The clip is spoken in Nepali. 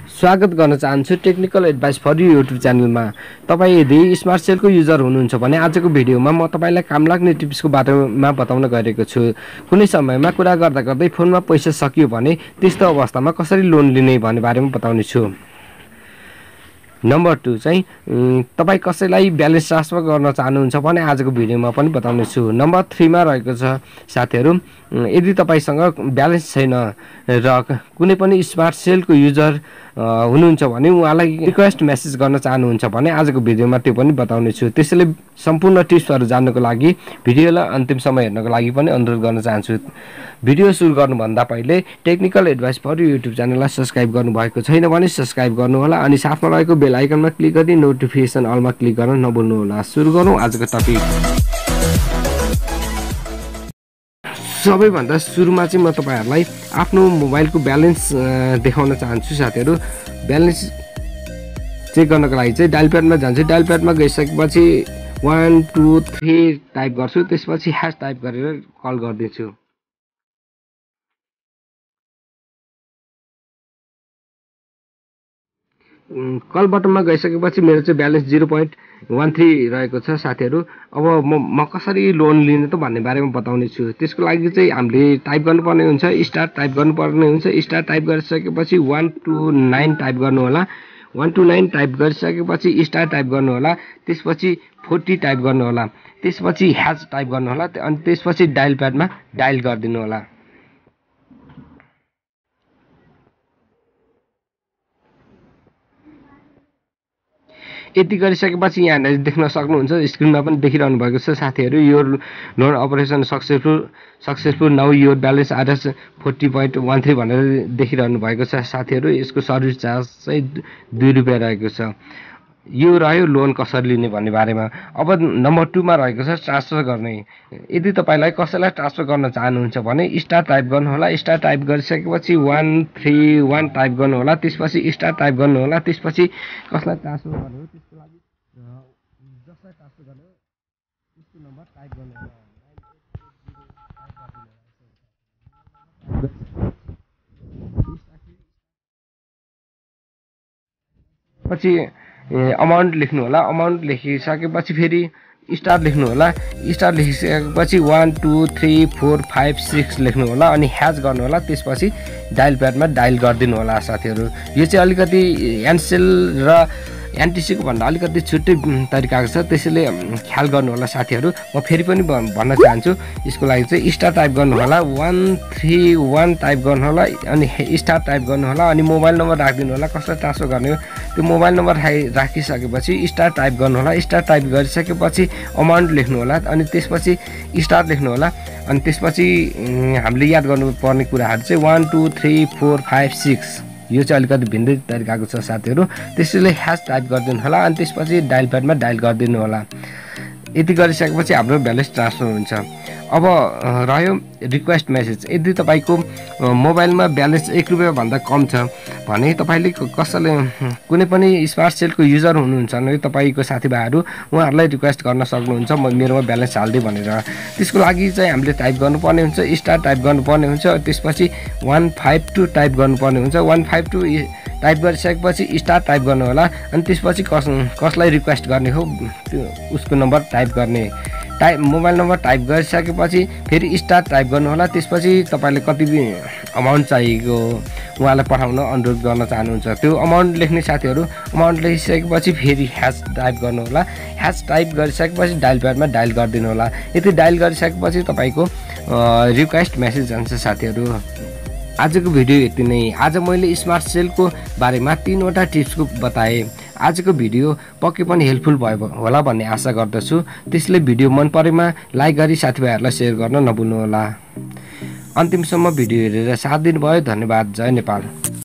स्वागत गर्न चाहन्छु technical advice for you YouTube च्यानलमा। तपाईँ यदि स्मार्ट सेलको युजर हुनुहुन्छ भने आजको भिडियोमा म तपाईँलाई काम लाग्ने टिप्सको बारेमा बताउन गएको छु। कुनै समयमा कुरा गर्दा गर्दै फोनमा पैसा सकियो भने त्यस्तो अवस्थामा कसरी लोन लिने भन्ने बारेमा बताउने छु। नम्बर 2 चाहिँ तपाईँ कसैलाई ब्यालेन्स ट्रान्सफर गर्न चाहनुहुन्छ भने आजको भिडियोमा पनि बताउने छु। नम्बर 3 मा रहेको छ साथीहरू, यदि तपाईसँग ब्यालेन्स छैन र कुनै पनि स्मार्ट सेलको युजर हुनुहुन्छ भने उहाँलाई रिक्वेस्ट मेसेज गर्न चाहनुहुन्छ भने आजको भिडियोमा त्यो पनि बताउने छु। त्यसैले सम्पूर्ण टिप्सहरू जान्नको लागि भिडियोलाई अन्तिमसम्म हेर्नको लागि पनि अनुरोध गर्न चाहन्छु। भिडियो सुरु गर्नुभन्दा पहिले technical advice for you YouTube च्यानललाई सब्स्क्राइब गर्नुभएको छैन भने सब्स्क्राइब गर्नुहोला अनि साथमा रहेको बेल आइकनमा क्लिक गरी नोटिफिकेसन अलमा क्लिक गर्न नभुल्नुहोला। सुरु गरौँ आजको टपिक। सबैभन्दा सुरुमा चाहिँ म तपाईहरुलाई आफ्नो मोबाइलको ब्यालेन्स देखाउन चाहन्छु साथीहरु। ब्यालेन्स चेक गर्नको लागि चाहिँ डायल प्याडमा जान्छु। डायल प्याडमा गइसकेपछि 1 2 3 टाइप गर्छु, त्यसपछि # टाइप गरेर कल गर्दिन्छु। कल बटनमा गइसकेपछि मेरो चाहिँ ब्यालेन्स 0.13 रहेको छ साथीहरु। अब म कसरी लोन लिने त भन्ने बारेमा बताउने छु। त्यसको लागि चाहिँ हामीले टाइप गर्नुपर्ने हुन्छ, स्टार टाइप गर्नुपर्ने हुन्छ। स्टार टाइप गरिसकेपछि 129 टाइप गर्नु होला। 129 टाइप गरिसकेपछि स्टार टाइप गर्नु होला। त्यसपछि 40 टाइप गर्नु होला। त्यसपछि # टाइप गर्नु होला अनि त्यसपछि डायल प्याडमा डायल गरिदिनु होला। यति गरिसकेपछि यहाँले देख्न सक्नुहुन्छ, स्क्रिनमा पनि देखिरहनु भएको छ साथीहरु, यो loan operation successful now your balance RS 40.13 भनेर देखिरहनु भएको छ साथीहरु। यसको सर्भिस चार्ज चाहिँ 2 रुपैयाँ रहेको छ। यो रह्यो लोन कसरी लिने भन्ने बारेमा। अब नम्बर 2 मा रहेको छ ट्रान्सफर गर्ने। यदि तपाईलाई कसैलाई ट्रान्सफर गर्न चाहनुहुन्छ भने स्टार टाइप गर्नु होला। स्टार टाइप गरिसकेपछि 131 टाइप गर्नु होला। त्यसपछि स्टार टाइप गर्नु होला। त्यसपछि कसलाई ट्रान्सफर गर्ने हो त्यसको लागि जसलाई ट्रान्सफर गर्ने हो त्यसको नम्बर टाइप गर्नु होला। पछि अमाउन्ट लेख्नु होला। अमाउन्ट लेखिसकेपछि फेरि स्टार लेख्नु होला। स्टार लेखिसकेपछि 1 2 3 4 5 6 लेख्नु होला अनि # गर्नु होला। त्यसपछि डायल प्याडमा डायल गरिदिनु होला साथीहरु। यो चाहिँ अलिकति एनसेल र एनटीसी को भन्दा अलिकति छुट्टै तरिकाको छ, त्यसैले ख्याल गर्नु होला साथीहरु। म फेरि पनि भन्न चाहन्छु, यसको लागि चाहिँ स्टार टाइप गर्नु होला, 131 टाइप गर्नु होला अनि स्टार टाइप गर्नु होला अनि मोबाइल नम्बर राखिदिनु होला। कसलाई ट्रान्सफर गर्ने हो त्यो मोबाइल नम्बर राखिसकेपछि स्टार टाइप गर्नु होला। स्टार टाइप गरिसकेपछि अमाउन्ट लेख्नु होला अनि त्यसपछि स्टार लेख्नु होला अनि त्यसपछि हामीले याद गर्नुपर्ने कुराहरु चाहिँ 1 2 3 4 5 6। यो चाहिँ अलिकति भिन्दै तरिकाको छ साथीहरु। त्यसैले # टाइप गरिदिनु होला अनि त्यसपछि डायल प्याडमा डायल गरिदिनु होला। यति गरिसकेपछि हाम्रो ब्यालेन्स ट्रान्सफर हुन्छ। अब रह्यो रिक्वेस्ट मेसेज। यदि तपाईको मोबाइलमा ब्यालेन्स 1 रुपैयाँ भन्दा कम छ भने तपाईले कसैले कुनै पनि स्मार्ट सेलको युजर हुनुहुन्छ भने तपाईको साथीभाइहरु उहाँहरुलाई रिक्वेस्ट गर्न सक्नुहुन्छ मेरोमा ब्यालेन्स हाल्दै भनेर। त्यसको लागि चाहिँ हामीले टाइप गर्नुपर्ने हुन्छ, स्टार टाइप गर्नुपर्ने हुन्छ। त्यसपछि 152 टाइप गर्नुपर्ने हुन्छ। 152 टाइप गरिसकेपछि स्टार टाइप गर्नु होला अनि त्यसपछि कसलाई रिक्वेस्ट गर्ने हो उसको नम्बर टाइप गर्ने। मोबाइल नम्बर टाइप गरिसकेपछि फेरि स्टार टाइप गर्नु होला। त्यसपछि तपाईले कति अमाउन्ट चाहिएको उहाँलाई पठाउन अनुरोध गर्न चाहनुहुन्छ त्यो अमाउन्ट लेख्ने साथीहरु। अमाउन्ट लेखिसकेपछि फेरि # टाइप गर्नु होला। # टाइप गरिसकेपछि डायल प्याडमा डायल गरिदिनु होला। यति डायल गरिसकेपछि तपाईको रिक्वेस्ट मेसेज जान्छ साथीहरु। आजको भिडियो यति नै। आज मैले स्मार्ट सेलको बारेमा 3 वटा टिप्सको बताए। आजको भिडियो पक्कै पनि हेल्पफुल भयो होला भन्ने आशा गर्दछु। त्यसले भिडियो मन परेमा लाइक गरी साथीभाइहरुलाई शेयर गर्न नभुल्नु होला। अन्तिमसम्म भिडियो हेरेर साथ दिनुभयो धन्यवाद। जय नेपाल।